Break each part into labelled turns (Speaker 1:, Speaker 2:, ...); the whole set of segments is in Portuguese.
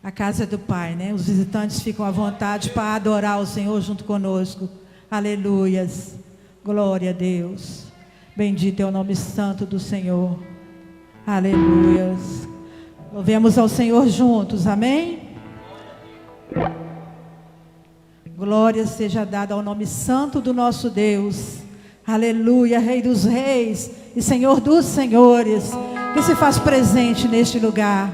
Speaker 1: A casa do Pai, né? Os visitantes ficam à vontade para adorar o Senhor junto conosco. Aleluias. Glória a Deus. Bendito é o nome santo do Senhor. Aleluias. Louvemos ao Senhor juntos. Amém? Glória seja dada ao nome santo do nosso Deus. Aleluia. Rei dos reis e Senhor dos senhores, que se faz presente neste lugar.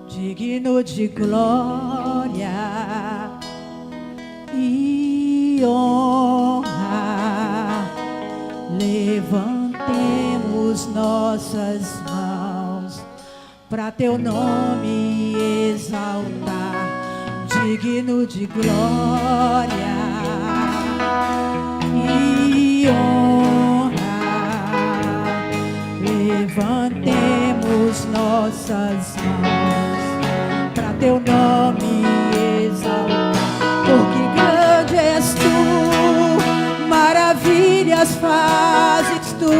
Speaker 1: Digno de glória e honra, levantemos nossas mãos para teu nome exaltar. Digno de glória e honra, levantemos nossas mãos para teu nome exaltar. Porque grande és tu, maravilhas fazes tu,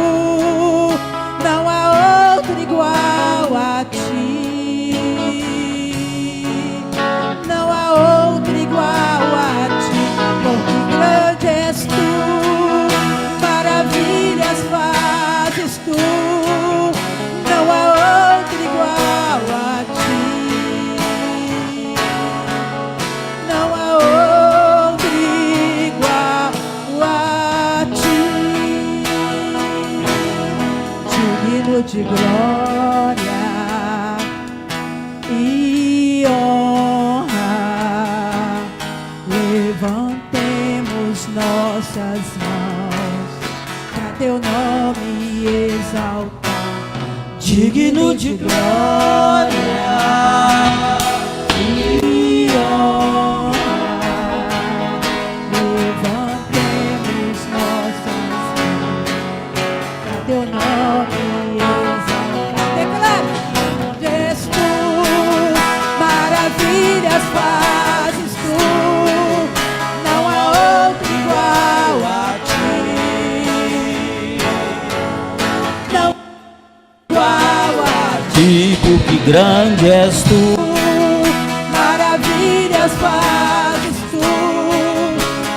Speaker 1: não há outro igual a ti. Não há outro igual a ti. Porque grande és tu, maravilhas fazes tu, não há outro igual a ti. Não há outro igual a ti. Digno de glória e honra, levantemos nossas mãos para teu nome exaltar. Digno de glória e honra, levantemos nossas mãos para teu nome exaltar. Declara: és tu, maravilhas fazes tu, não há outro igual a ti. Não igual a ti.
Speaker 2: Porque grande és tu,
Speaker 1: maravilhas fazes tu,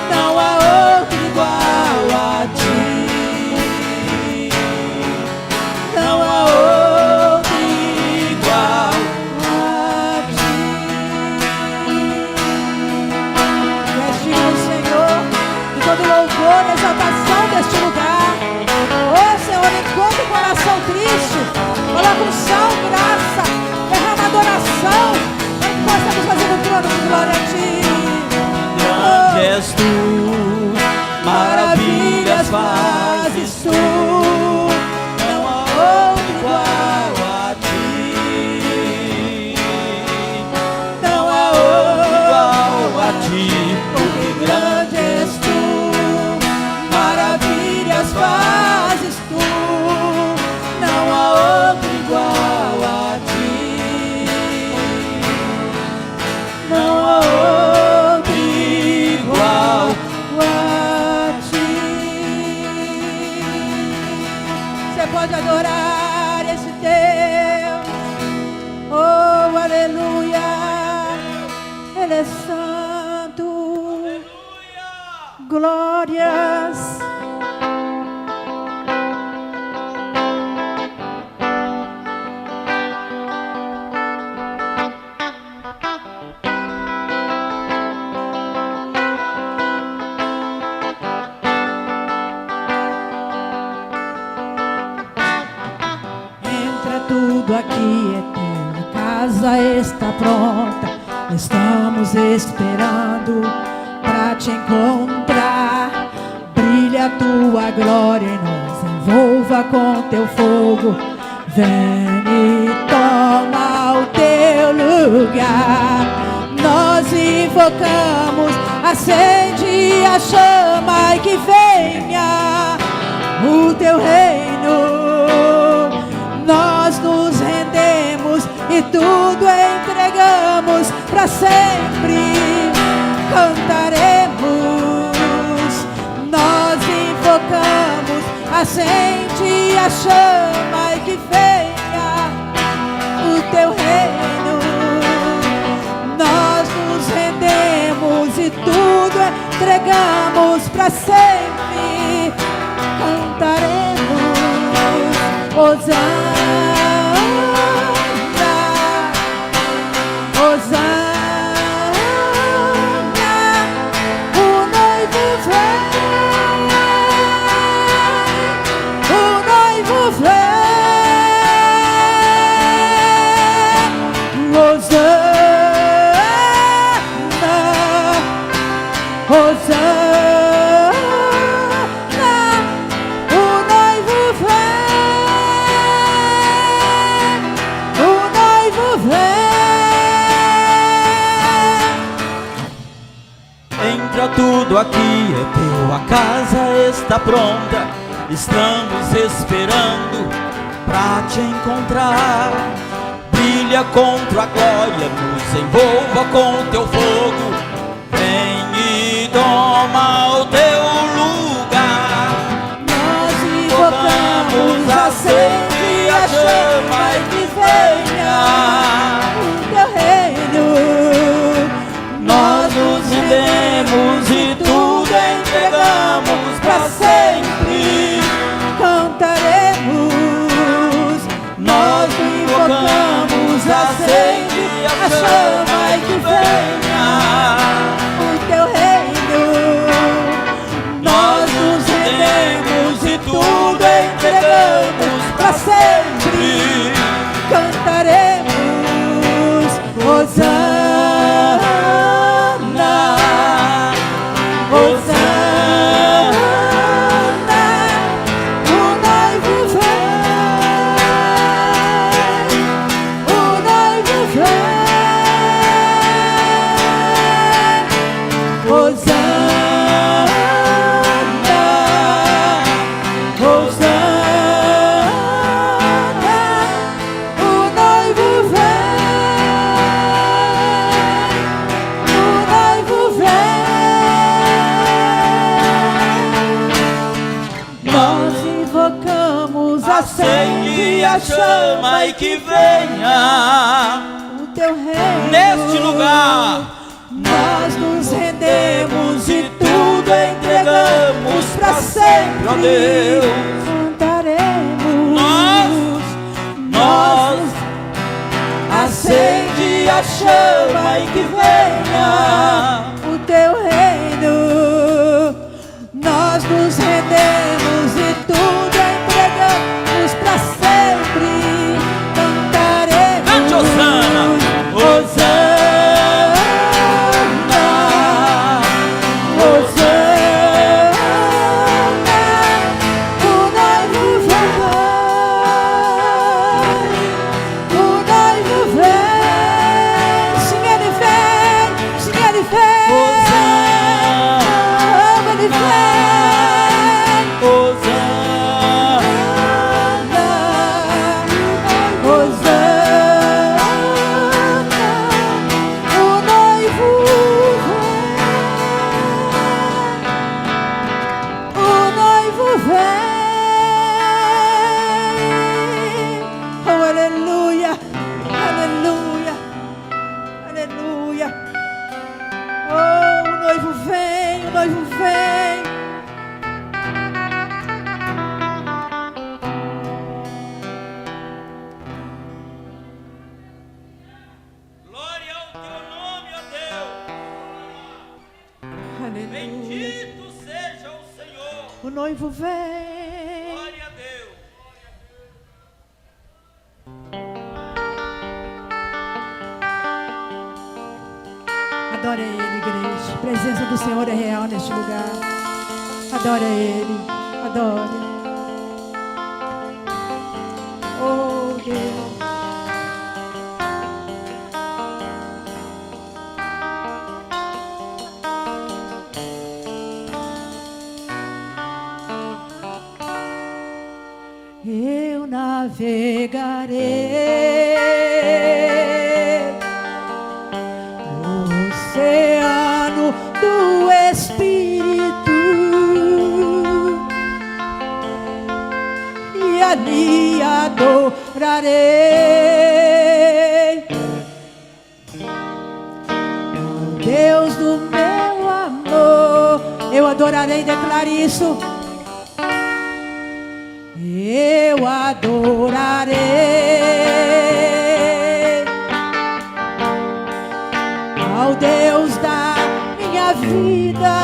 Speaker 1: não há outro igual a ti. Não há outro igual a ti. Tu és digno, Senhor, de todo louvor e exaltação deste lugar. Oh, Senhor, encontra o coração triste, coloca unção, graça, derrama adoração, para que possamos fazer o trono de glória a ti.
Speaker 2: grande és tu, maravilhas fazes tu,
Speaker 1: não há outro igual
Speaker 2: a ti.
Speaker 1: não há outro
Speaker 2: Igual a ti,
Speaker 1: porque grande és tu, maravilhas fazes tu, não há outro igual a ti. Não há outro igual a ti. Você pode adorar esse Deus. Oh, aleluia. Ele é santo. Glórias. Entra, tudo aqui é teu. casa está pronta, estamos esperando pra te encontrar. Brilha a tua glória em nós, envolva com teu fogo. Vem e toma o teu lugar. Nós invocamos, acende a chama e que venha o teu reino. Nós nos rendemos e tudo entregamos pra sempre. Cantaremos, nós invocamos, acende a chama e que venha o teu reino. Nós nos rendemos e tudo entregamos pra sempre. Cantaremos, Hosana, Hosana, o noivo vem, o noivo vem, Hosana, Hosana, o noivo vem, o noivo vem.
Speaker 2: Entra tudo aqui, é teu, a casa está pronta. Estamos esperando pra te encontrar. Brilha com tua glória, nos envolva com teu fogo. Vem e toma o teu lugar.
Speaker 1: Nós invocamos, acende a chama e que venha o teu reino.
Speaker 2: Nós nos rendemos e tudo entregamos pra sempre.
Speaker 1: Cantaremos, nós invocamos, acende a chama e que venha o teu reino. Nós nos rendemos e tudo entregamos pra sempre. Cantaremos, Hosana, Hosana, o noivo vem, o noivo vem, Hosana, Hosana, o noivo vem, o noivo vem. Nós invocamos,
Speaker 2: Acende a chama e que venha
Speaker 1: o teu reino.
Speaker 2: neste lugar.
Speaker 1: Nós nos rendemos e tudo entregamos pra sempre.
Speaker 2: Ó Deus,
Speaker 1: Cantaremos,
Speaker 2: nós
Speaker 1: acende a chama e que venha o teu reino. Nós nos rendemos e tudo entregamos pra sempre. Cantaremos,
Speaker 2: cante Hosana,
Speaker 1: Hosana, Hosana, o noivo vem, o noivo vem. Sim, ele vem, sim, ele vem. Oh, ele vem.
Speaker 2: Bendito seja o Senhor.
Speaker 1: O noivo vem.
Speaker 2: Glória a Deus.
Speaker 1: Adore Ele, igreja. A presença do Senhor é real neste lugar. Adore Ele. Adore. Oh, Deus. Eu navegarei no oceano do Espírito e ali adorarei o Deus do meu amor. Eu adorarei, declare isso. Eu adorarei ao Deus da minha vida,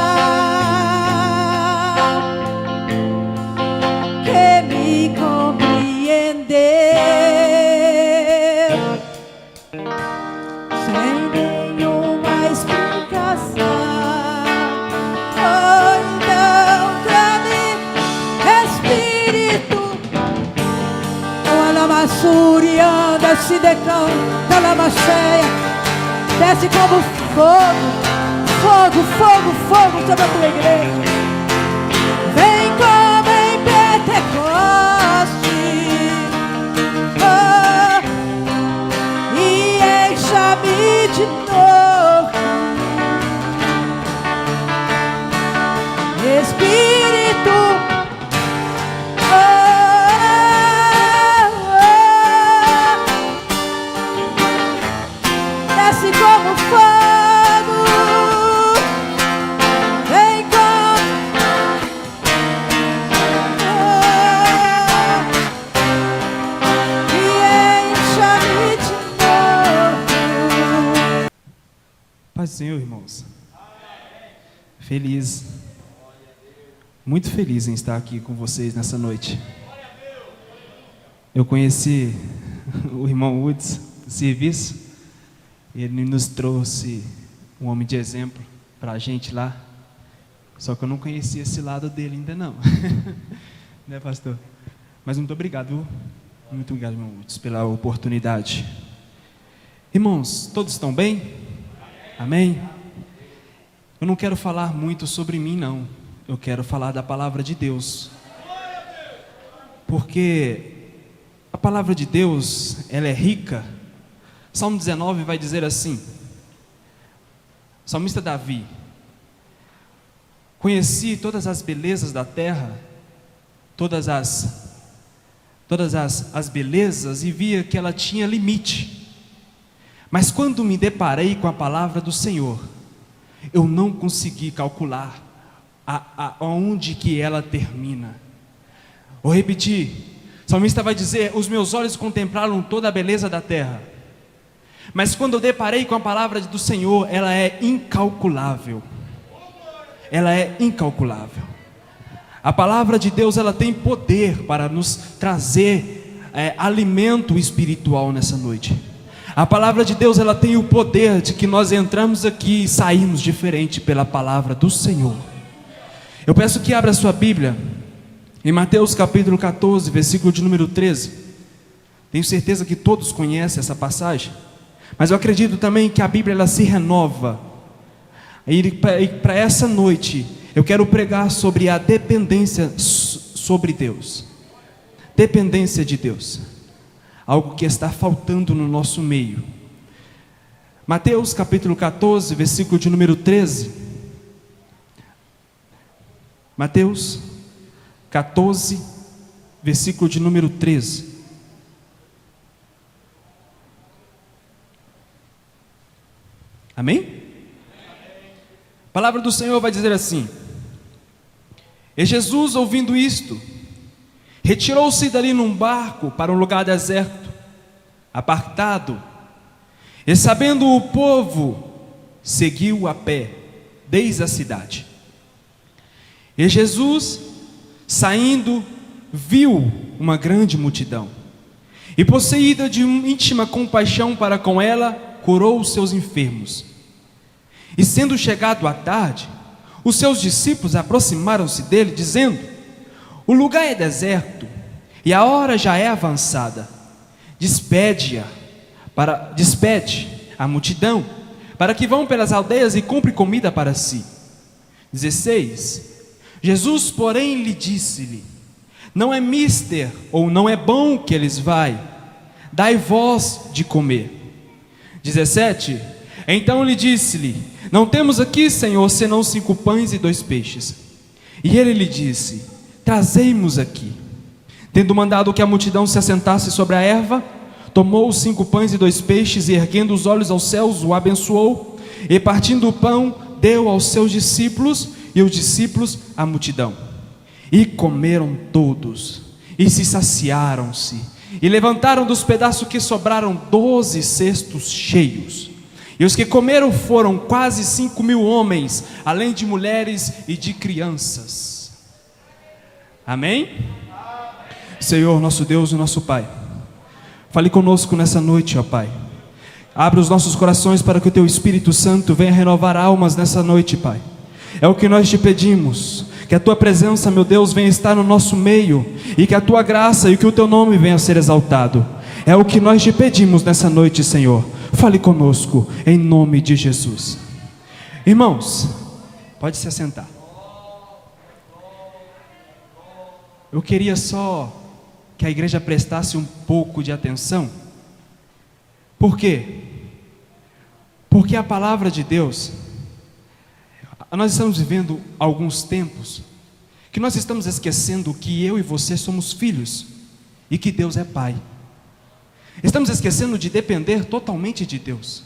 Speaker 1: que me compreendeu sem nenhuma explicação. Oh, então clame, Espírito. Alamassuria, desce decão, calamacheia, desce como fogo, fogo, fogo, fogo sobre a tua igreja. Vem como em Pentecoste, oh, e encha-me de novo, Espírito. Como fogo, vem como e encha-me de novo.
Speaker 3: Paz do Senhor, irmãos. Feliz, muito feliz em estar aqui com vocês nessa noite. Eu conheci o irmão Woods do serviço. Ele nos trouxe um homem de exemplo para a gente lá. Só que eu não conhecia esse lado dele ainda não. Né, pastor? Mas muito obrigado, viu? Muito obrigado, irmão Woods, pela oportunidade. Irmãos, todos estão bem? Amém? Eu não quero falar muito sobre mim, não. Eu quero falar da palavra de Deus. Porque a palavra de Deus, ela é rica. Salmo 19 vai dizer assim, salmista Davi: conheci todas as belezas da terra, todas as belezas, e via que ela tinha limite. Mas quando me deparei com a palavra do Senhor, eu não consegui calcular aonde que ela termina. Vou repetir, o salmista vai dizer: os meus olhos contemplaram toda a beleza da terra, mas quando eu deparei com a palavra do Senhor, ela é incalculável. Ela é incalculável. A palavra de Deus, ela tem poder para nos trazer alimento espiritual nessa noite. A palavra de Deus, ela tem o poder de que nós entramos aqui e saímos diferente pela palavra do Senhor. Eu peço que abra a sua Bíblia em Mateus capítulo 14, versículo de número 13. Tenho certeza que todos conhecem essa passagem, mas eu acredito também que a Bíblia, ela se renova. E para essa noite eu quero pregar sobre a dependência sobre Deus. Dependência de Deus, algo que está faltando no nosso meio. Mateus capítulo 14, versículo de número 13. Mateus 14, versículo de número 13. Amém? A palavra do Senhor vai dizer assim: e Jesus, ouvindo isto, retirou-se dali num barco para um lugar deserto, apartado, e sabendo o povo, seguiu a pé desde a cidade. E Jesus, saindo, viu uma grande multidão, e possuída de íntima compaixão para com ela, curou os seus enfermos. E sendo chegado a tarde, os seus discípulos aproximaram-se dele, dizendo: o lugar é deserto, e a hora já é avançada. Despede a multidão, para que vão pelas aldeias e compre comida para si. 16. Jesus, porém, lhe disse-lhe: não é mister, ou não é bom que eles vai, dai vós de comer. 17. Então lhe disse-lhe: não temos aqui, Senhor, senão 5 pães e 2 peixes. E ele lhe disse: trazei-mos aqui. Tendo mandado que a multidão se assentasse sobre a erva, tomou os 5 pães e 2 peixes, e erguendo os olhos aos céus, o abençoou, e partindo o pão, deu aos seus discípulos, e os discípulos à multidão. E comeram todos, e se saciaram-se, e levantaram dos pedaços que sobraram 12 cestos cheios. E os que comeram foram quase 5.000 homens, além de mulheres e de crianças. Amém? Senhor, nosso Deus e nosso Pai, fale conosco nessa noite, ó Pai. Abre os nossos corações para que o Teu Espírito Santo venha renovar almas nessa noite, Pai. É o que nós te pedimos, que a Tua presença, meu Deus, venha estar no nosso meio, e que a Tua graça e que o Teu nome venha a ser exaltado. É o que nós te pedimos nessa noite, Senhor. Fale conosco, em nome de Jesus. Irmãos, pode se assentar. Eu queria só que a igreja prestasse um pouco de atenção. Por quê? Porque a palavra de Deus, nós estamos vivendo alguns tempos que nós estamos esquecendo que eu e você somos filhos e que Deus é Pai. Estamos esquecendo de depender totalmente de Deus.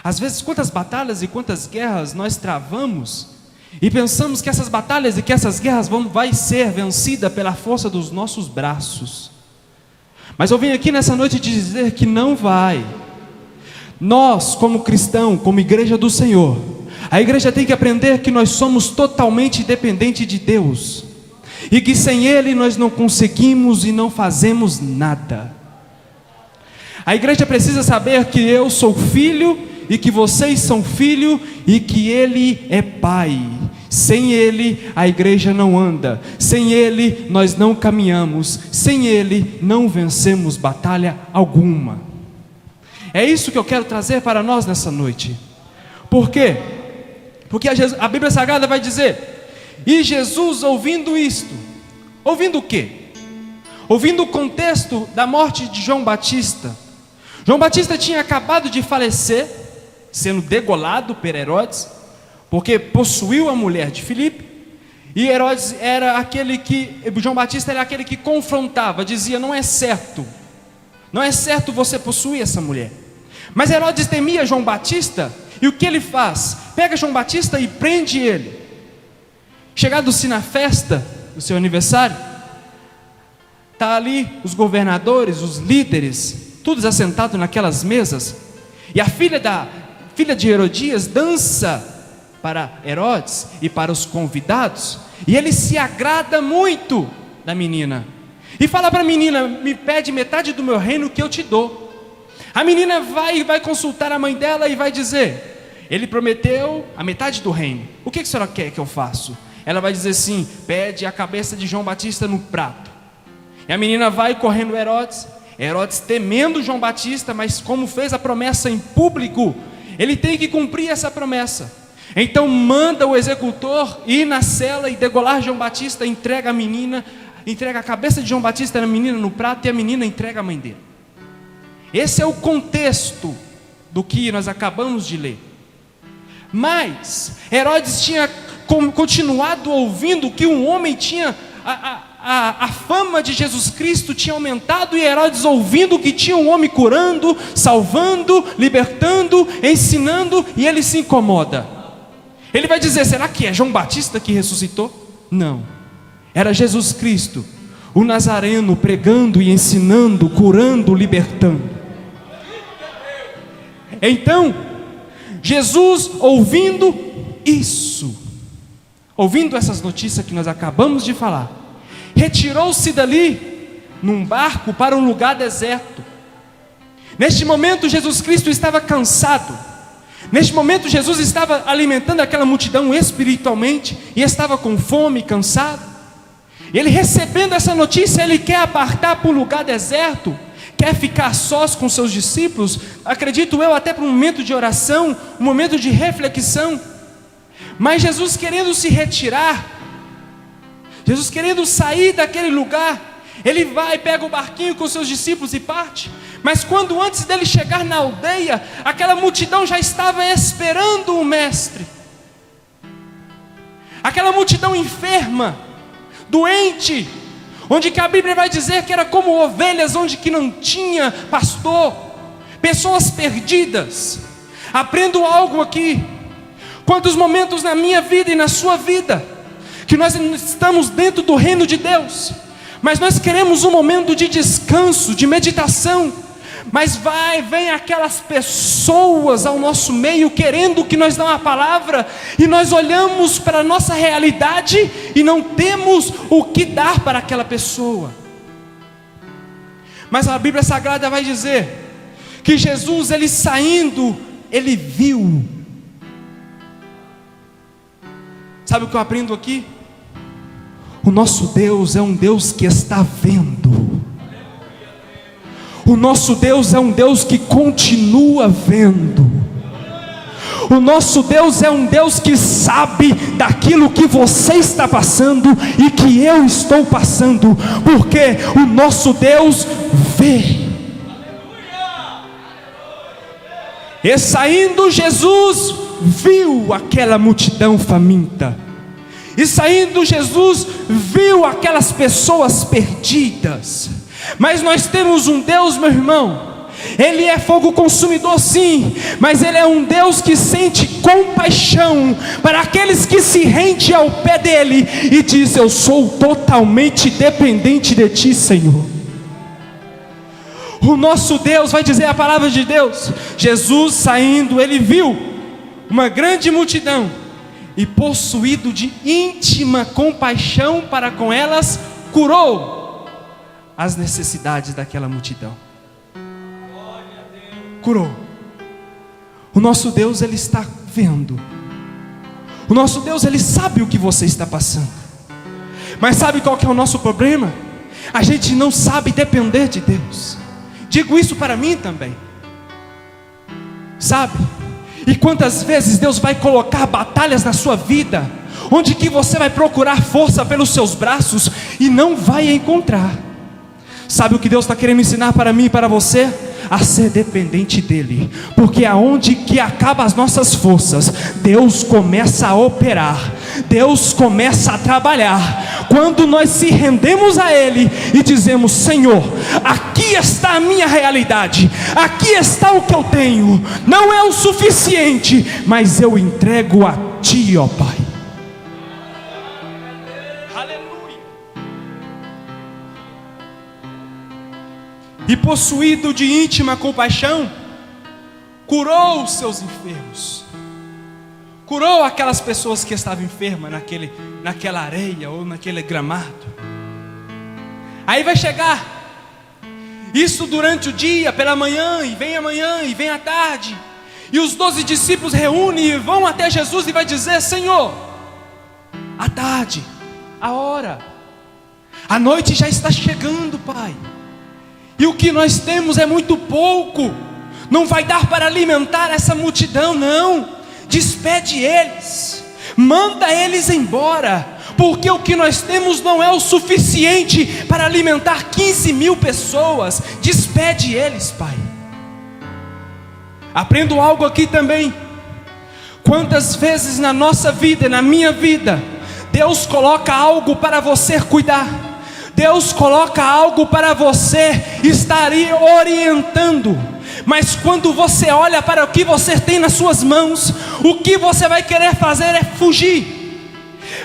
Speaker 3: Às vezes, quantas batalhas e quantas guerras nós travamos e pensamos que essas batalhas e que essas guerras vai ser vencida pela força dos nossos braços. Mas eu vim aqui nessa noite dizer que não vai. Nós, como cristão, como igreja do Senhor, a igreja tem que aprender que nós somos totalmente dependentes de Deus, e que sem Ele nós não conseguimos e não fazemos nada. A igreja precisa saber que eu sou filho, e que vocês são filho, e que Ele é Pai. Sem Ele a igreja não anda, sem Ele nós não caminhamos, sem Ele não vencemos batalha alguma. É isso que eu quero trazer para nós nessa noite. Por quê? Porque a Bíblia Sagrada vai dizer: e Jesus, ouvindo isto, ouvindo o quê? Ouvindo o contexto da morte de João Batista. João Batista tinha acabado de falecer, sendo degolado por Herodes, porque possuiu a mulher de Filipe. E Herodes era aquele que, João Batista era aquele que confrontava, dizia: não é certo você possuir essa mulher. Mas Herodes temia João Batista, e o que ele faz? Pega João Batista e prende ele. Chegado-se na festa do seu aniversário, está ali os governadores, os líderes, todos assentados naquelas mesas, e a filha de Herodias dança para Herodes e para os convidados, e ele se agrada muito da menina, e fala para a menina: me pede metade do meu reino que eu te dou. A menina vai consultar a mãe dela e vai dizer: ele prometeu a metade do reino, o que a senhora quer que eu faça? Ela vai dizer assim: pede a cabeça de João Batista no prato. E a menina vai correndo Herodes temendo João Batista, mas como fez a promessa em público, ele tem que cumprir essa promessa. Então manda o executor ir na cela e degolar João Batista, entrega a menina, entrega a cabeça de João Batista na menina no prato, e a menina entrega a mãe dele. Esse é o contexto do que nós acabamos de ler. Mas Herodes tinha continuado ouvindo que um homem tinha a fama de Jesus Cristo tinha aumentado, e Herodes ouvindo que tinha um homem curando, salvando, libertando, ensinando, e ele se incomoda. Ele vai dizer: será que é João Batista que ressuscitou? Não, era Jesus Cristo, o Nazareno, pregando e ensinando, curando, libertando. Então Jesus, ouvindo isso, ouvindo essas notícias que nós acabamos de falar, retirou-se dali num barco para um lugar deserto. Neste momento Jesus Cristo estava cansado. Neste momento Jesus estava alimentando aquela multidão espiritualmente, e estava com fome, cansado. E ele, recebendo essa notícia, ele quer apartar para um lugar deserto, quer ficar sós com seus discípulos, acredito eu, até para um momento de oração, um momento de reflexão. Mas Jesus querendo se retirar, Jesus querendo sair daquele lugar, ele vai, pega o barquinho com seus discípulos e parte. Mas quando antes dele chegar na aldeia, aquela multidão já estava esperando o mestre. Aquela multidão enferma, doente, onde que a Bíblia vai dizer que era como ovelhas onde que não tinha pastor, pessoas perdidas. Aprendo algo aqui. Quantos momentos na minha vida e na sua vida que nós estamos dentro do reino de Deus, mas nós queremos um momento de descanso, de meditação, mas vem aquelas pessoas ao nosso meio querendo que nós dê uma palavra, e nós olhamos para a nossa realidade e não temos o que dar para aquela pessoa. Mas a Bíblia Sagrada vai dizer que Jesus, ele saindo, ele viu. Sabe o que eu aprendo aqui? O nosso Deus é um Deus que está vendo. O nosso Deus é um Deus que continua vendo. O nosso Deus é um Deus que sabe daquilo que você está passando e que eu estou passando, porque o nosso Deus vê. E saindo, Jesus viu aquela multidão faminta. E saindo, Jesus viu aquelas pessoas perdidas. Mas nós temos um Deus, meu irmão, Ele é fogo consumidor sim, mas Ele é um Deus que sente compaixão para aqueles que se rendem ao pé dEle e diz: eu sou totalmente dependente de Ti, Senhor. O nosso Deus, vai dizer a palavra de Deus, Jesus saindo, Ele viu uma grande multidão, e possuído de íntima compaixão para com elas, curou as necessidades daquela multidão. Curou. O nosso Deus, Ele está vendo. O nosso Deus, Ele sabe o que você está passando. Mas sabe qual que é o nosso problema? A gente não sabe depender de Deus. Digo isso para mim também. Sabe? E quantas vezes Deus vai colocar batalhas na sua vida, onde que você vai procurar força pelos seus braços e não vai encontrar. Sabe o que Deus está querendo ensinar para mim e para você? A ser dependente dEle, porque aonde que acabam as nossas forças, Deus começa a operar, Deus começa a trabalhar, quando nós se rendemos a Ele e dizemos: Senhor, aqui está a minha realidade, aqui está o que eu tenho, não é o suficiente, mas eu entrego a Ti, ó Pai. E possuído de íntima compaixão, curou os seus enfermos. Curou aquelas pessoas que estavam enfermas naquela areia ou naquele gramado. Aí vai chegar isso durante o dia, pela manhã, e vem à tarde. E os 12 discípulos reúnem e vão até Jesus e vai dizer: Senhor, à tarde, a hora, a noite já está chegando, Pai. E o que nós temos é muito pouco, não vai dar para alimentar essa multidão, não. Despede eles, manda eles embora, porque o que nós temos não é o suficiente para alimentar 15.000 pessoas. Despede eles, Pai. Aprendo algo aqui também. Quantas vezes na nossa vida, na minha vida, Deus coloca algo para você cuidar, Deus coloca algo para você estar orientando, mas quando você olha para o que você tem nas suas mãos, o que você vai querer fazer é fugir.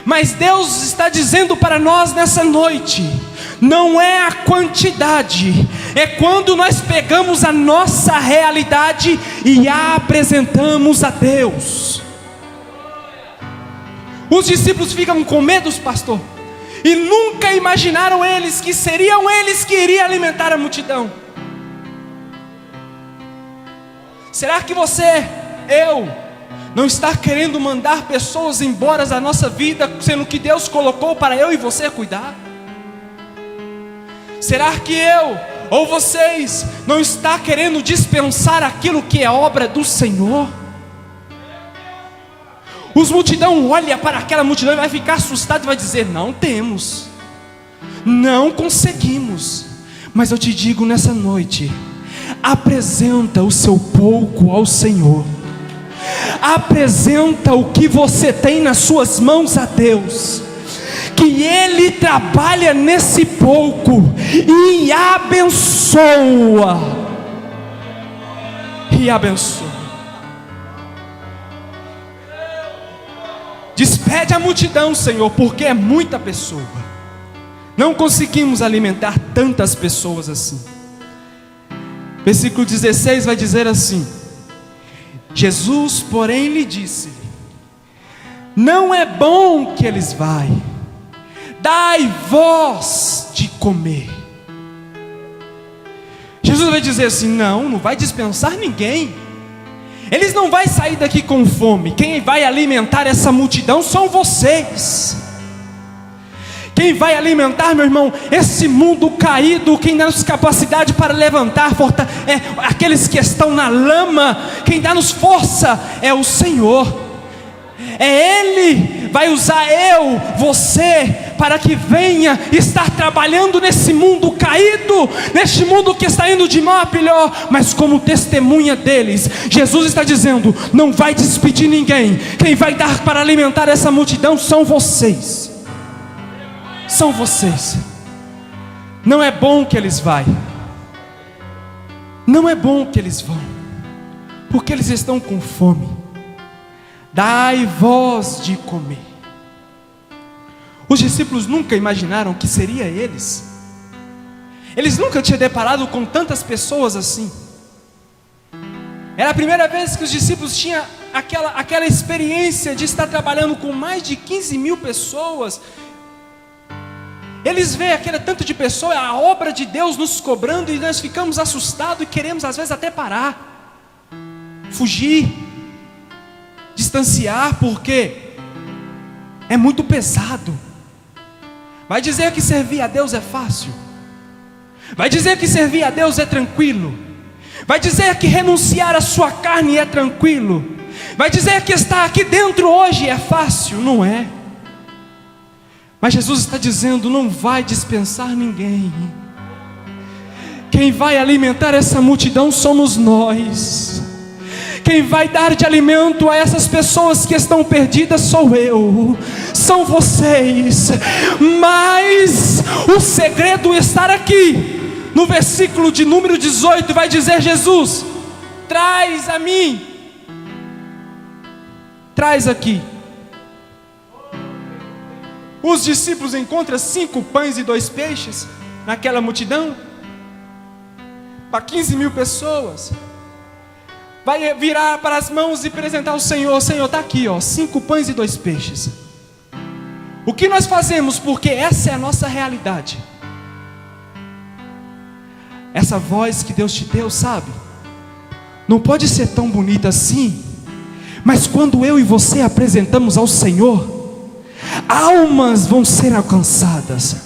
Speaker 3: Mas Deus está dizendo para nós nessa noite: não é a quantidade, é quando nós pegamos a nossa realidade e a apresentamos a Deus. Os discípulos ficam com medo, pastor, e nunca imaginaram eles que seriam eles que iriam alimentar a multidão. Será que você não está querendo mandar pessoas embora da nossa vida, sendo que Deus colocou para eu e você cuidar? Será que eu ou vocês não está querendo dispensar aquilo que é obra do Senhor? Os multidão olha para aquela multidão e vai ficar assustado e vai dizer: não temos, não conseguimos. Mas eu te digo nessa noite, apresenta o seu pouco ao Senhor, apresenta o que você tem nas suas mãos a Deus, que Ele trabalha nesse pouco e abençoa, e abençoa. Despede a multidão, Senhor, porque é muita pessoa. Não conseguimos alimentar tantas pessoas assim. Versículo 16 vai dizer assim: Jesus, porém, lhe disse: não é bom que eles vá, dai vós de comer. Jesus vai dizer assim: não vai dispensar ninguém. Eles não vão sair daqui com fome. Quem vai alimentar essa multidão são vocês. Quem vai alimentar, meu irmão, esse mundo caído, quem dá-nos capacidade para levantar, aqueles que estão na lama, quem dá-nos força é o Senhor. É Ele, vai usar eu, você, para que venha estar trabalhando nesse mundo caído, neste mundo que está indo de mal a pior, mas como testemunha deles. Jesus está dizendo: não vai despedir ninguém. Quem vai dar para alimentar essa multidão são vocês. São vocês. Não é bom que eles vão. Não é bom que eles vão, porque eles estão com fome. Dai vós de comer. Os discípulos nunca imaginaram que seria eles. Eles nunca tinham deparado com tantas pessoas assim. Era a primeira vez que os discípulos tinham aquela experiência de estar trabalhando com mais de 15 mil pessoas. Eles veem aquele tanto de pessoas, a obra de Deus nos cobrando, e nós ficamos assustados e queremos às vezes até parar, fugir, distanciar, porque é muito pesado. Vai dizer que servir a Deus é fácil? Vai dizer que servir a Deus é tranquilo? Vai dizer que renunciar à sua carne é tranquilo? Vai dizer que estar aqui dentro hoje é fácil? Não é. Mas Jesus está dizendo: não vai dispensar ninguém. Quem vai alimentar essa multidão somos nós. Quem vai dar de alimento a essas pessoas que estão perdidas sou eu, são vocês. Mas o segredo está aqui. No versículo de número 18 vai dizer Jesus: traz a mim. Traz aqui. Os discípulos encontram 5 pães e 2 peixes naquela multidão, para 15 mil pessoas. Vai virar para as mãos e apresentar ao Senhor: Senhor, está aqui, 5 pães e 2 peixes. O que nós fazemos? Porque essa é a nossa realidade. Essa voz que Deus te deu, sabe, não pode ser tão bonita assim, mas quando eu e você apresentamos ao Senhor, almas vão ser alcançadas,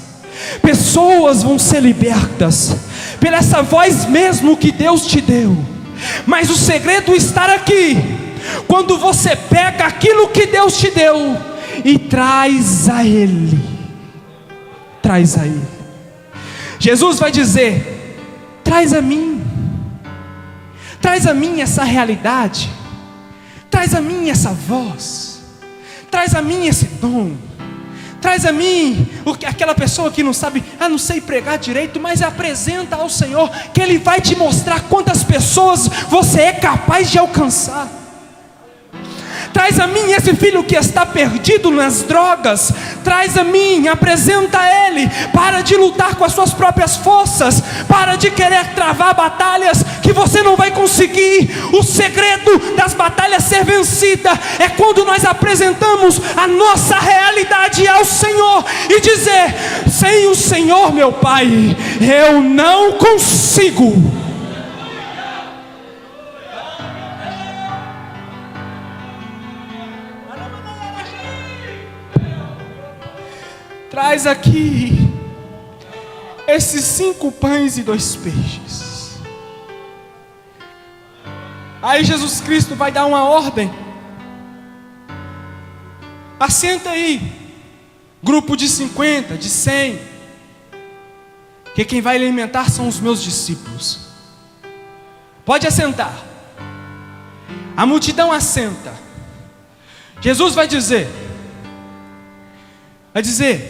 Speaker 3: pessoas vão ser libertas, pela essa voz mesmo que Deus te deu. Mas o segredo está aqui, quando você pega aquilo que Deus te deu e traz a Ele. Traz a Ele. Jesus vai dizer: traz a mim. Traz a mim essa realidade. Traz a mim essa voz. Traz a mim esse dom. Traz a mim aquela pessoa que não sabe, não sei pregar direito, mas apresenta ao Senhor, que Ele vai te mostrar quantas pessoas você é capaz de alcançar. Traz a mim esse filho que está perdido nas drogas. Traz a mim, apresenta a Ele. Para de lutar com as suas próprias forças. Para de querer travar batalhas que você não vai conseguir. O segredo das batalhas ser vencida é quando nós apresentamos a nossa realidade ao Senhor e dizer: sem o Senhor, meu Pai, eu não consigo. traz aqui esses 5 pães e 2 peixes. Aí Jesus Cristo vai dar uma ordem: assenta aí, grupo de 50, de 100, que quem vai alimentar são os meus discípulos. Pode assentar. A multidão assenta. Jesus vai dizer,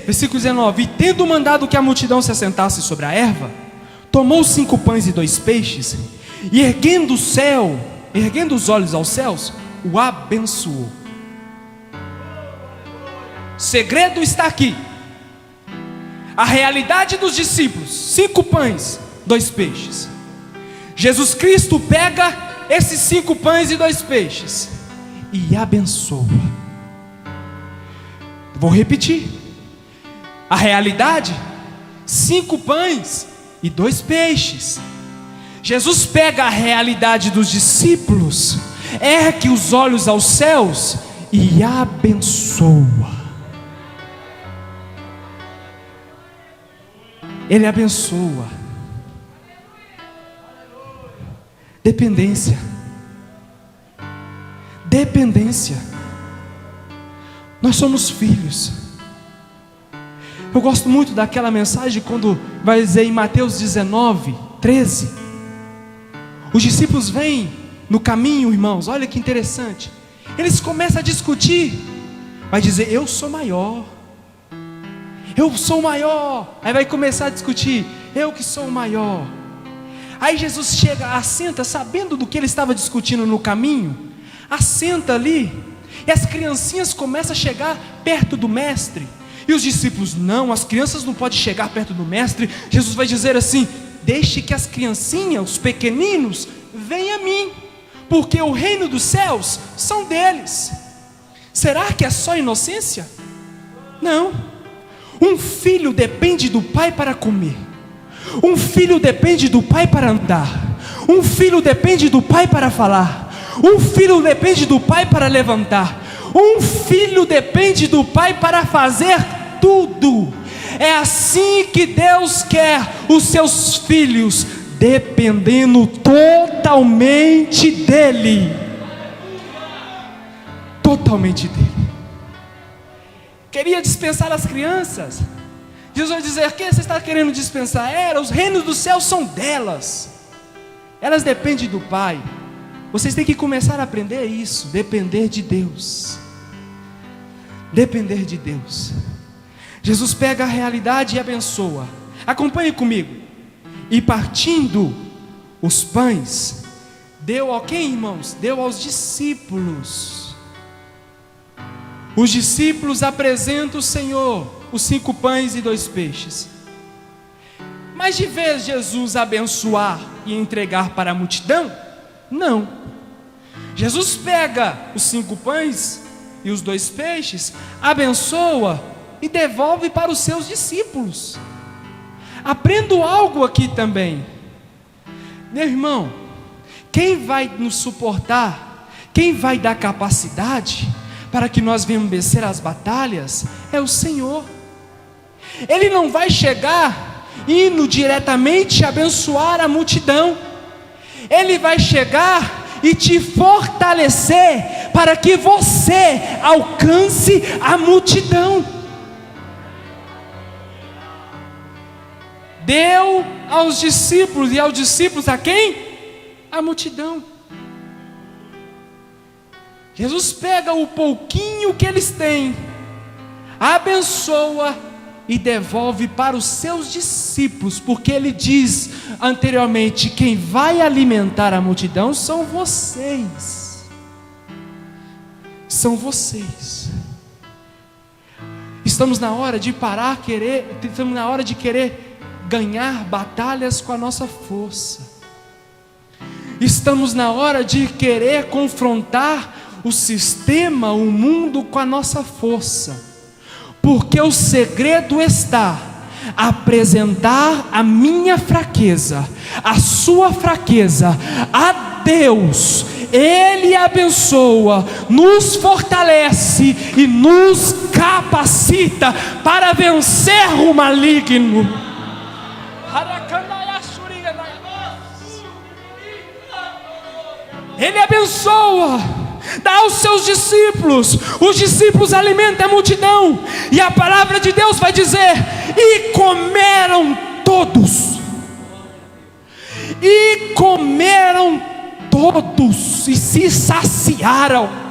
Speaker 3: versículo 19: e tendo mandado que a multidão se assentasse sobre a erva, tomou 5 pães e 2 peixes, e erguendo os olhos aos céus, o abençoou. O segredo está aqui. A realidade dos discípulos: 5 pães, 2 peixes. Jesus Cristo pega esses 5 pães e 2 peixes e abençoa. Vou repetir. A realidade: 5 pães e 2 peixes. Jesus pega a realidade dos discípulos, ergue os olhos aos céus e abençoa. Ele abençoa. Dependência. Nós somos filhos. Eu gosto muito daquela mensagem quando vai dizer em Mateus 19, 13. Os discípulos vêm no caminho, irmãos, olha que interessante. Eles começam a discutir. Vai dizer: eu sou maior. Eu sou o maior. Aí vai começar a discutir: eu que sou o maior. Aí Jesus chega, assenta, sabendo do que ele estava discutindo no caminho, assenta ali, e as criancinhas começam a chegar perto do mestre. E os discípulos: não, as crianças não podem chegar perto do mestre. Jesus vai dizer assim: deixe que as criancinhas, os pequeninos, venham a mim, porque o reino dos céus são deles. Será que é só inocência? Não. Um filho depende do pai para comer. Um filho depende do pai para andar. Um filho depende do pai para falar. Um filho depende do pai para levantar. Um filho depende do pai para fazer tudo. É assim que Deus quer os seus filhos, dependendo totalmente dEle. Totalmente dEle. Queria dispensar as crianças. Jesus vai dizer: o que você está querendo dispensar? Os reinos dos céus são delas. Elas dependem do Pai. Vocês têm que começar a aprender isso. Depender de Deus. Depender de Deus. Jesus pega a realidade e abençoa. Acompanhe comigo. E partindo os pães, deu a quem, irmãos? Deu aos discípulos. Os discípulos apresentam o Senhor os 5 pães e 2 peixes. Mas de vez Jesus abençoar e entregar para a multidão, não. Jesus pega os 5 pães e os 2 peixes, abençoa e devolve para os seus discípulos. Aprendo algo aqui também. Meu irmão, quem vai nos suportar, quem vai dar capacidade para que nós venhamos vencer as batalhas, é o Senhor. Ele não vai chegar indo diretamente abençoar a multidão. Ele vai chegar e te fortalecer para que você alcance a multidão. Deu aos discípulos, e aos discípulos a quem? A multidão. Jesus pega o pouquinho que eles têm, abençoa e devolve para os seus discípulos, porque ele diz anteriormente: quem vai alimentar a multidão são vocês. São vocês. Estamos na hora de estamos na hora de querer ganhar batalhas com a nossa força. Estamos na hora de querer confrontar o sistema, o mundo com a nossa força, porque o segredo está apresentar a minha fraqueza, a sua fraqueza a Deus, Ele abençoa, nos fortalece e nos capacita para vencer o maligno. Ele abençoa, dá aos seus discípulos, os discípulos alimentam a multidão, e a palavra de Deus vai dizer: e comeram todos, e comeram todos, e se saciaram.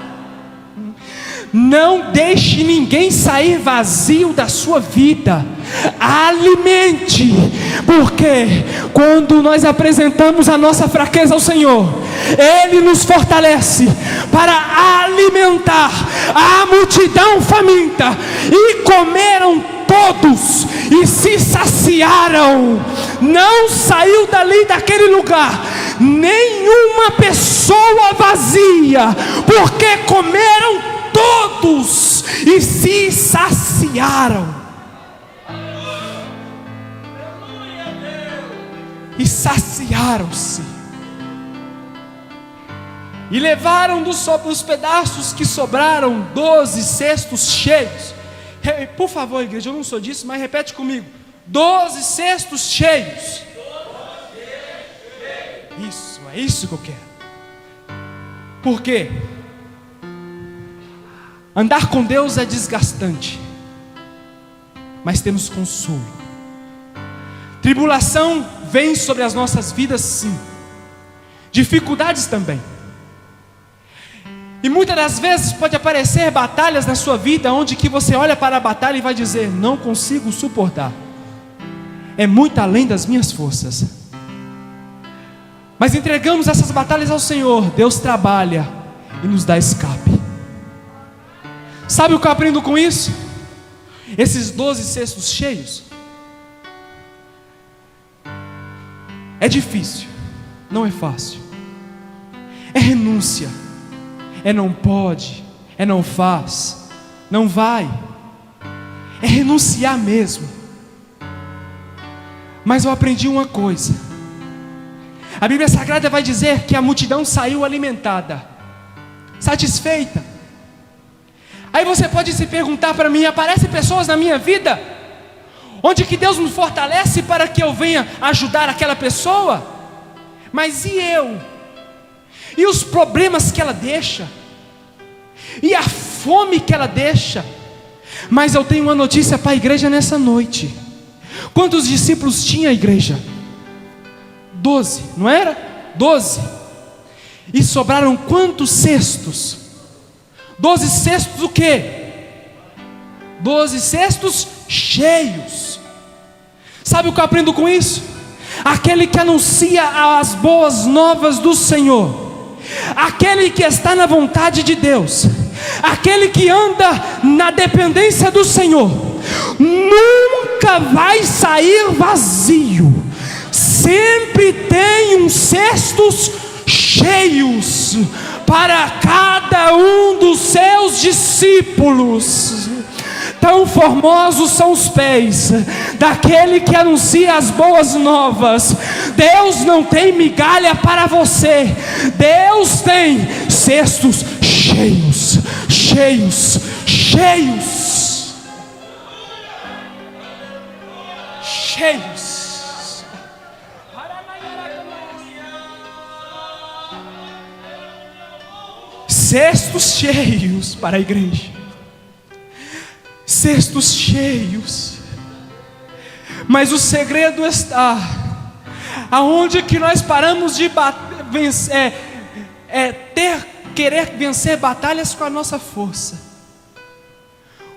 Speaker 3: Não deixe ninguém sair vazio da sua vida, alimente, porque quando nós apresentamos a nossa fraqueza ao Senhor, Ele nos fortalece para alimentar a multidão faminta. E comeram todos e se saciaram. Não saiu dali daquele lugar nenhuma pessoa vazia, porque comeram todos e se saciaram. E saciaram-se. E levaram dos pedaços que sobraram 12 cestos cheios. Por favor, igreja, eu não sou disso, mas repete comigo: 12 cestos cheios. Isso, é isso que eu quero. Por quê? Andar com Deus é desgastante, mas temos consolo. Tribulação vem sobre as nossas vidas, sim. Dificuldades também. E muitas das vezes pode aparecer batalhas na sua vida, onde que você olha para a batalha e vai dizer: não consigo suportar, é muito além das minhas forças. Mas entregamos essas batalhas ao Senhor, Deus trabalha e nos dá escape. Sabe o que eu aprendo com isso? Esses 12 cestos cheios. É difícil, não é fácil. É renúncia, é não pode, é não faz, não vai. É renunciar mesmo. Mas eu aprendi uma coisa. A Bíblia Sagrada vai dizer que a multidão saiu alimentada, satisfeita. Aí você pode se perguntar para mim: aparecem pessoas na minha vida onde que Deus me fortalece para que eu venha ajudar aquela pessoa? Mas e eu? E os problemas que ela deixa? E a fome que ela deixa? Mas eu tenho uma notícia para a igreja nessa noite. Quantos discípulos tinha a igreja? 12, não era? 12. E sobraram quantos cestos? 12 cestos o quê? 12 cestos cheios. Sabe o que eu aprendo com isso? Aquele que anuncia as boas novas do Senhor, aquele que está na vontade de Deus, aquele que anda na dependência do Senhor, nunca vai sair vazio. Sempre tem uns cestos cheios para cada um dos seus discípulos. Tão formosos são os pés daquele que anuncia as boas novas. Deus não tem migalha para você. Deus tem cestos cheios, cheios, cheios, cheios. Cestos cheios para a igreja. Cestos cheios. Mas o segredo está aonde que nós paramos de querer vencer batalhas com a nossa força.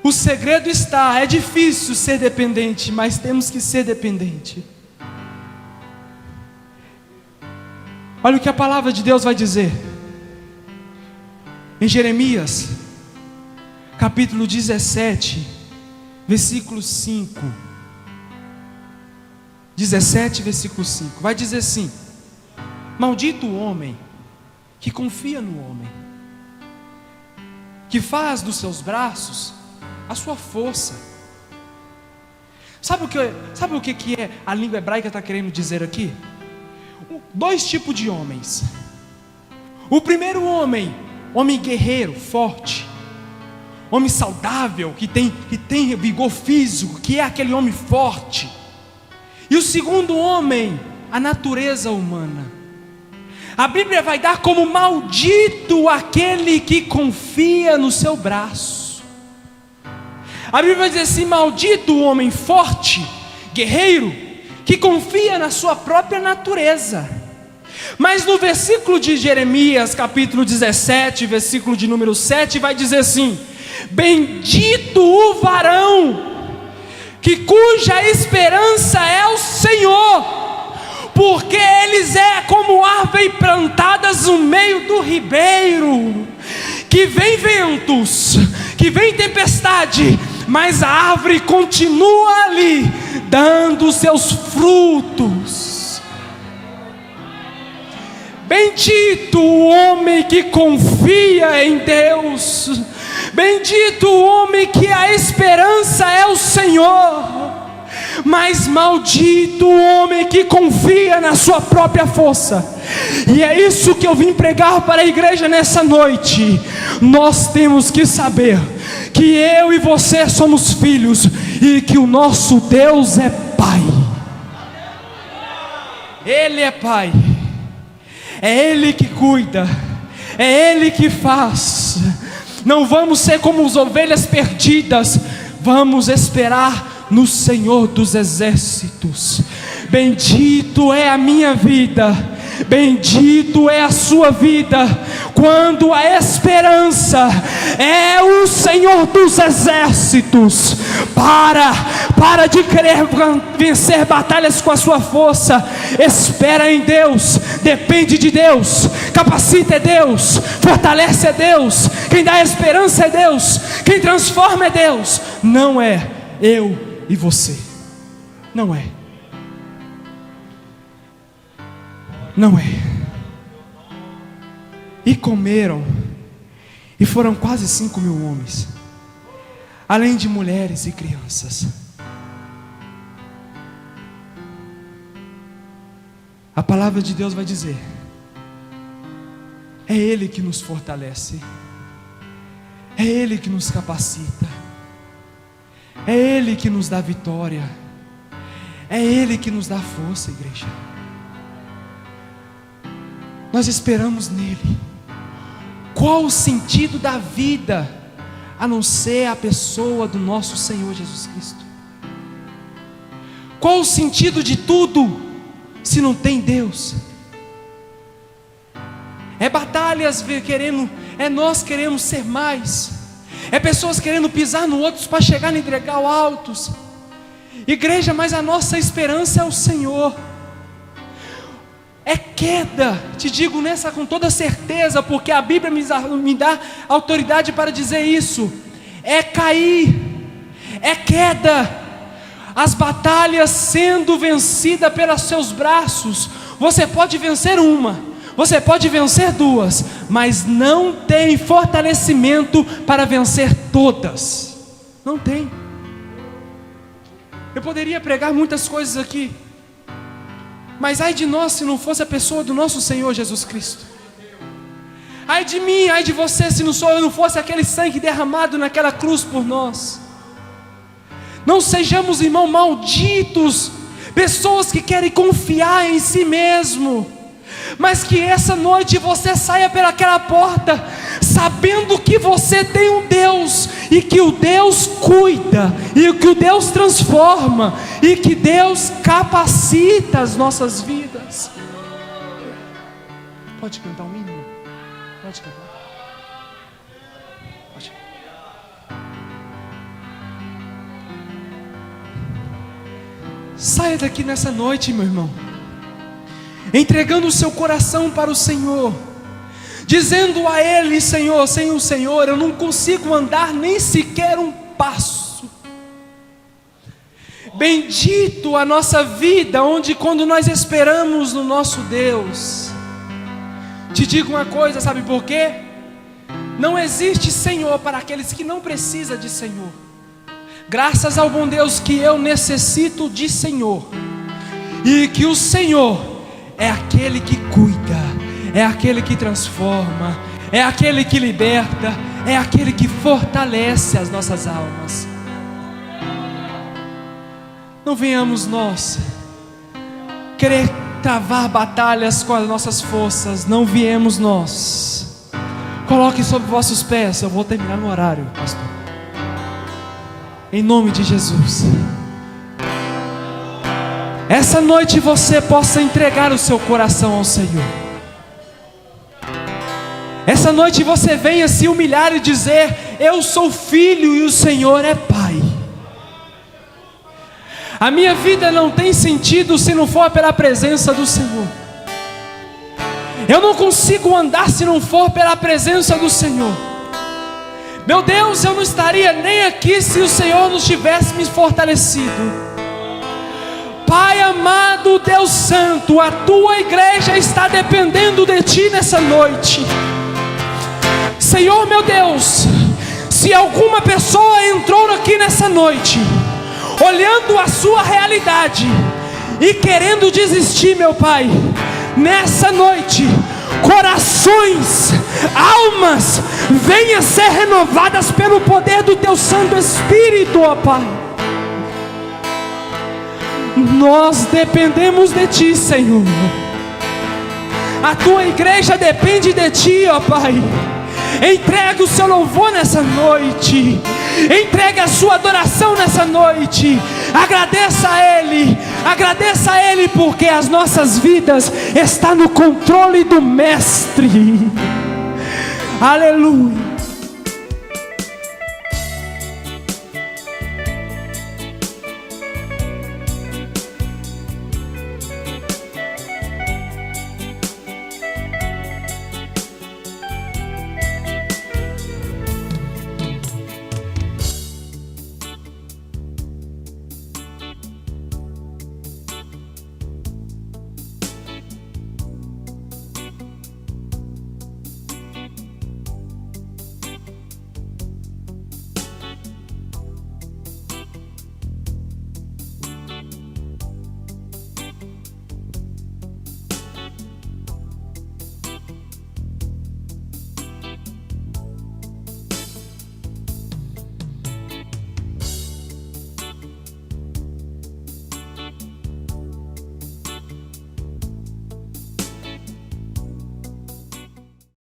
Speaker 3: O segredo está, é difícil ser dependente, mas temos que ser dependente. Olha o que a palavra de Deus vai dizer em Jeremias capítulo 17, versículo 5. 17, versículo 5. Vai dizer assim: maldito o homem que confia no homem, que faz dos seus braços a sua força. Sabe o que é a língua hebraica está querendo dizer aqui? Dois tipos de homens. O primeiro homem guerreiro, forte, homem saudável, que tem vigor físico, que é aquele homem forte. E o segundo homem, a natureza humana. A Bíblia vai dar como maldito aquele que confia no seu braço. A Bíblia vai dizer assim: maldito o homem forte, guerreiro, que confia na sua própria natureza. Mas no versículo de Jeremias, capítulo 17, versículo de número 7, vai dizer assim: bendito o varão cuja esperança é o Senhor, porque eles é como árvore plantadas no meio do ribeiro, que vem ventos, que vem tempestade, mas a árvore continua ali, dando seus frutos. Bendito o homem que confia em Deus. Bendito o homem que a esperança é o Senhor. Mas maldito o homem que confia na sua própria força. E é isso que eu vim pregar para a igreja nessa noite. Nós temos que saber que eu e você somos filhos, e que o nosso Deus é Pai. Ele é Pai. É Ele que cuida, é Ele que faz. Não vamos ser como as ovelhas perdidas, vamos esperar no Senhor dos exércitos. Bendito é a minha vida, bendito é a sua vida, quando a esperança é o Senhor dos exércitos. Para de querer vencer batalhas com a sua força. Espera em Deus, depende de Deus, capacita é Deus, fortalece é Deus, quem dá esperança é Deus, quem transforma é Deus. Não é eu e você, não é. Não é. E comeram, e foram quase 5.000 homens, além de mulheres e crianças. A palavra de Deus vai dizer: é Ele que nos fortalece, é Ele que nos capacita, é Ele que nos dá vitória, é Ele que nos dá força, igreja. Nós esperamos nele. Qual o sentido da vida a não ser a pessoa do nosso Senhor Jesus Cristo? Qual o sentido de tudo se não tem Deus? É batalhas querendo, é nós queremos ser mais, é pessoas querendo pisar no outros para chegar em degrau altos. Igreja, mas a nossa esperança é o Senhor. É queda, te digo nessa com toda certeza, porque a Bíblia me dá autoridade para dizer isso. É cair, é queda. As batalhas sendo vencidas pelos seus braços. Você pode vencer uma, você pode vencer duas, mas não tem fortalecimento para vencer todas. Não tem. Eu poderia pregar muitas coisas aqui, mas ai de nós se não fosse a pessoa do nosso Senhor Jesus Cristo. Ai de mim, ai de você se não fosse aquele sangue derramado naquela cruz por nós. Não sejamos, irmão, malditos, pessoas que querem confiar em si mesmo, mas que essa noite você saia pelaquela porta sabendo que você tem um Deus, e que o Deus cuida, e que o Deus transforma, e que Deus capacita as nossas vidas. Pode cantar um hino? Pode cantar. Pode. Saia daqui nessa noite, meu irmão, entregando o seu coração para o Senhor, dizendo a Ele: Senhor, sem o Senhor eu não consigo andar nem sequer um passo. Bendito a nossa vida, onde quando nós esperamos no nosso Deus. Te digo uma coisa, sabe por quê? Não existe Senhor para aqueles que não precisam de Senhor. Graças ao bom Deus que eu necessito de Senhor, e que o Senhor é aquele que cuida, é aquele que transforma, é aquele que liberta, é aquele que fortalece as nossas almas. Não venhamos nós querer travar batalhas com as nossas forças, não viemos nós. Coloque sobre vossos pés, eu vou terminar no horário, pastor. Em nome de Jesus. Essa noite você possa entregar o seu coração ao Senhor. Essa noite você venha se humilhar e dizer: eu sou filho e o Senhor é Pai. A minha vida não tem sentido se não for pela presença do Senhor. Eu não consigo andar se não for pela presença do Senhor. Meu Deus, eu não estaria nem aqui se o Senhor não tivesse me fortalecido. Pai amado, Deus Santo, a tua igreja está dependendo de ti nessa noite. Senhor meu Deus, se alguma pessoa entrou aqui nessa noite, olhando a sua realidade e querendo desistir, meu Pai, nessa noite, corações, almas, venham ser renovadas pelo poder do teu Santo Espírito, ó Pai. Nós dependemos de ti, Senhor. A tua igreja depende de ti, ó Pai. Entrega o seu louvor nessa noite, entrega a sua adoração nessa noite. Agradeça a Ele, porque as nossas vidas estão no controle do Mestre. Aleluia.